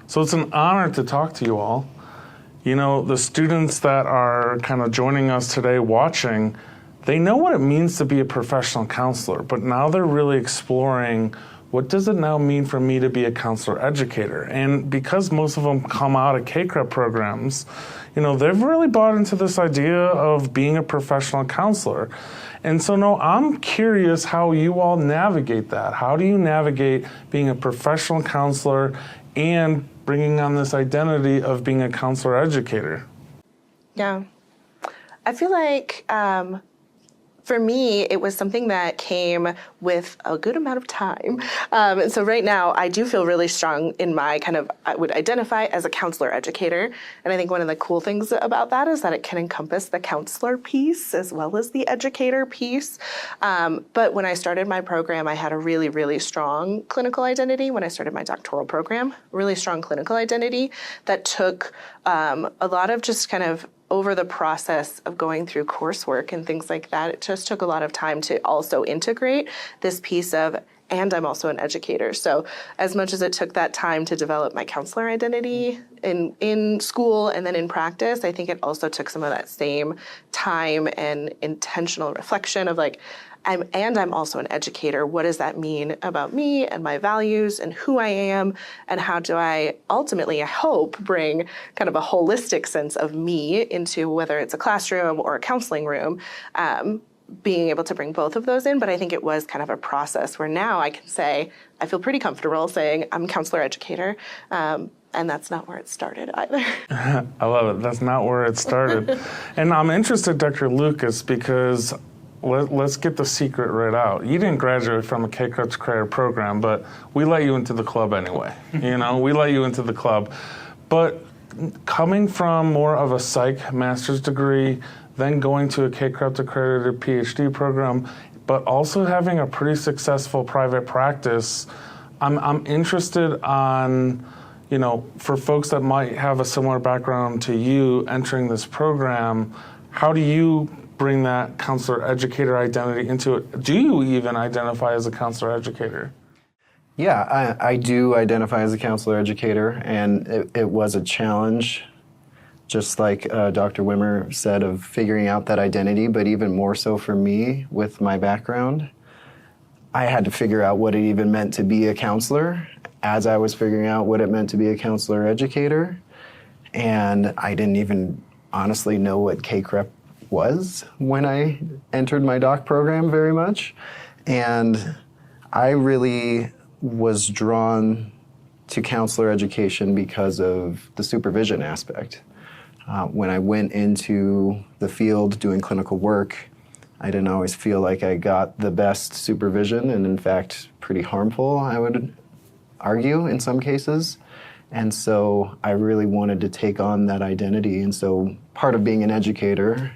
So it's an honor to talk to you all. You know, the students that are kind of joining us today watching, they know what it means to be a professional counselor, but now they're really exploring, what does it now mean for me to be a counselor educator? And because most of them come out of K-CREP programs, you know, they've really bought into this idea of being a professional counselor. And so, no, I'm curious how you all navigate that. How do you navigate being a professional counselor and bringing on this identity of being a counselor educator? Yeah. I feel like for me, it was something that came with a good amount of time. And so right now, I do feel really strong in my I would identify as a counselor educator. And I think one of the cool things about that is that it can encompass the counselor piece as well as the educator piece. But when I started my program, I had a really, really strong clinical identity. When I started my doctoral program, really strong clinical identity that took a lot of just over the process of going through coursework and things like that. It just took a lot of time to also integrate this piece of, and I'm also an educator. So as much as it took that time to develop my counselor identity in school and then in practice, I think it also took some of that same time and intentional reflection of I'm also an educator. What does that mean about me and my values and who I am? And how do I ultimately, I hope, bring kind of a holistic sense of me into whether it's a classroom or a counseling room, being able to bring both of those in. But I think it was kind of a process where now I can say, I feel pretty comfortable saying I'm a counselor educator. And that's not where it started either. I love it. That's not where it started. And I'm interested, Dr. Lucas, because let's get the secret right out. You didn't graduate from a K-CREP credit program, but we let you into the club anyway. You know, we let you into the club. But coming from more of a psych master's degree, then going to a K-CREP accredited PhD program, but also having a pretty successful private practice, I'm interested on, you know, for folks that might have a similar background to you entering this program, how do you bring that counselor educator identity into it? Do you even identify as a counselor educator? Yeah, I do identify as a counselor educator, and it was a challenge, just like Dr. Wimmer said, of figuring out that identity, but even more so for me with my background. I had to figure out what it even meant to be a counselor as I was figuring out what it meant to be a counselor educator. And I didn't even honestly know what K-CREP was when I entered my doc program very much. And I really was drawn to counselor education because of the supervision aspect. When I went into the field doing clinical work, I didn't always feel like I got the best supervision, and in fact, pretty harmful, I would argue in some cases. And so I really wanted to take on that identity. And so part of being an educator,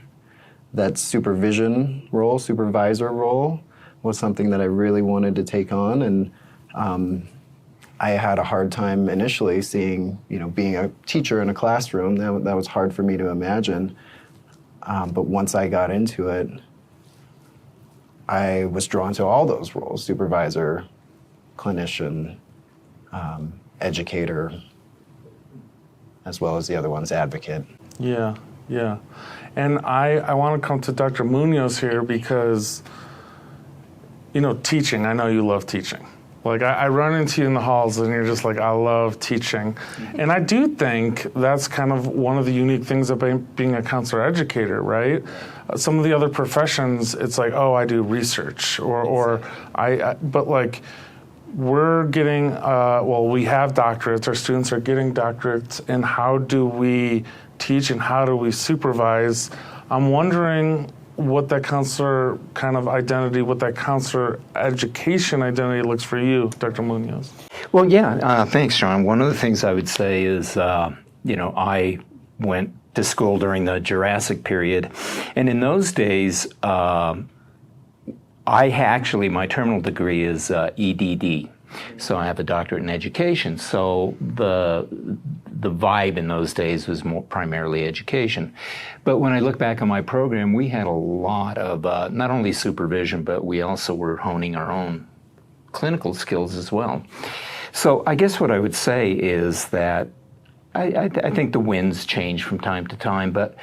that supervision role, supervisor role, was something that I really wanted to take on. And I had a hard time initially seeing, you know, being a teacher in a classroom. That was hard for me to imagine. But once I got into it, I was drawn to all those roles: supervisor, clinician, educator, as well as the other ones, advocate. Yeah, yeah. And I want to come to Dr. Munoz here because, you know, teaching, I know you love teaching. Like, I run into you in the halls and you're just like, I love teaching. And I do think that's kind of one of the unique things about being a counselor educator, right? Some of the other professions, it's like, oh, I do research, but like, we're getting, we have doctorates, our students are getting doctorates, and how do we teach and how do we supervise? I'm wondering what that counselor kind of identity, what that counselor education identity looks for you, Dr. Munoz. Well, yeah, thanks, John. One of the things I would say is, you know, I went to school during the Jurassic period, and in those days, my terminal degree is EDD, so I have a doctorate in education. So the vibe in those days was more primarily education. But when I look back on my program, we had a lot of not only supervision, but we also were honing our own clinical skills as well. So I guess what I would say is that I think the winds change from time to time, but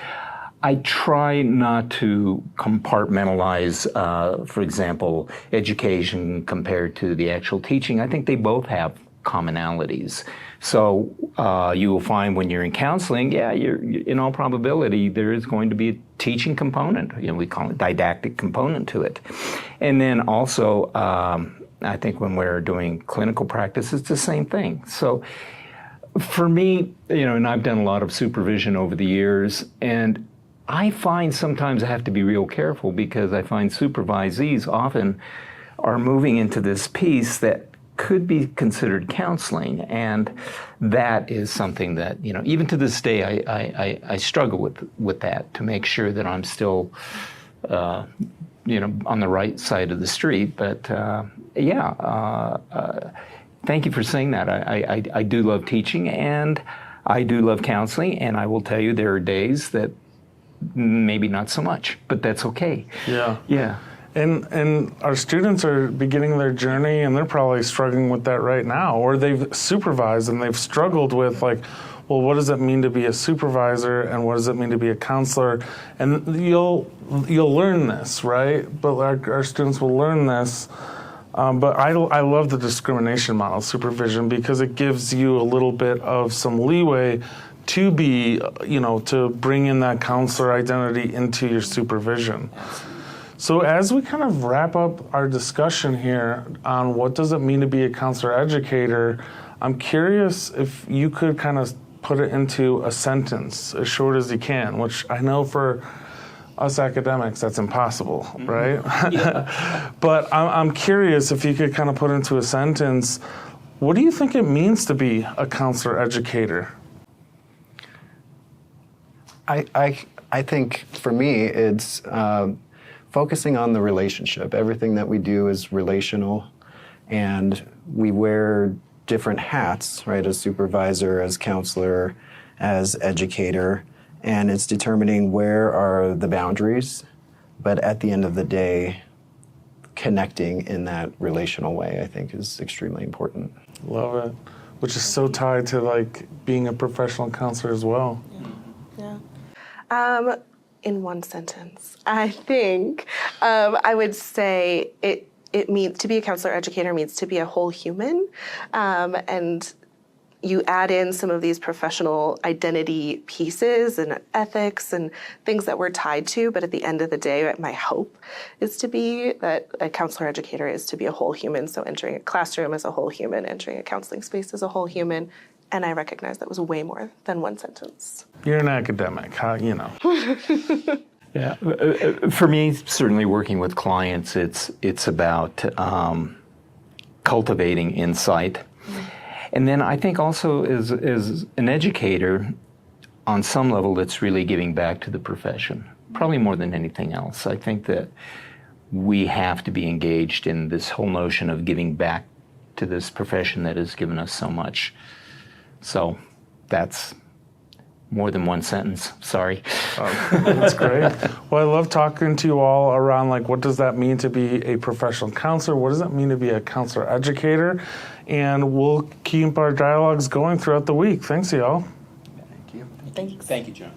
I try not to compartmentalize, for example, education compared to the actual teaching. I think they both have commonalities. So you will find when you're in counseling, you're, in all probability, there is going to be a teaching component. We call it didactic component to it. And then also, I think when we're doing clinical practice, it's the same thing. So for me, and I've done a lot of supervision over the years, and I find sometimes I have to be real careful because I find supervisees often are moving into this piece that could be considered counseling, and that is something that even to this day I struggle with that, to make sure that I'm still on the right side of the street. But thank you for saying that. I do love teaching and I do love counseling, and I will tell you there are days that maybe not so much, but that's okay. Yeah. And our students are beginning their journey, and they're probably struggling with that right now, or they've supervised and they've struggled with, like, well, what does it mean to be a supervisor, and what does it mean to be a counselor? And you'll learn this, right? But our students will learn this. But I love the discrimination model supervision because it gives you a little bit of some leeway to be, to bring in that counselor identity into your supervision. So as we kind of wrap up our discussion here on what does it mean to be a counselor educator, I'm curious if you could kind of put it into a sentence as short as you can, which I know for us academics that's impossible, right? Yeah. But I'm curious if you could kind of put into a sentence, what do you think it means to be a counselor educator? I think for me, it's focusing on the relationship. Everything that we do is relational, and we wear different hats, right? As supervisor, as counselor, as educator, and it's determining where are the boundaries, but at the end of the day, connecting in that relational way, I think, is extremely important. Love it. Which is so tied to, like, being a professional counselor as well. Yeah. In one sentence, I think I would say it means to be a counselor educator means to be a whole human, and you add in some of these professional identity pieces and ethics and things that we're tied to, but at the end of the day, my hope is to be that a counselor educator is to be a whole human, so entering a classroom as a whole human, entering a counseling space as a whole human, and I recognize that was way more than one sentence. You're an academic, Yeah, for me, certainly working with clients, it's about cultivating insight. Mm-hmm. And then I think also as an educator, on some level, it's really giving back to the profession, probably more than anything else. I think that we have to be engaged in this whole notion of giving back to this profession that has given us so much. So that's more than one sentence, sorry. That's great. Well, I love talking to you all around, like, what does that mean to be a professional counselor? What does it mean to be a counselor educator? And we'll keep our dialogues going throughout the week. Thanks, y'all. Thank you. Thanks. Thank you, John.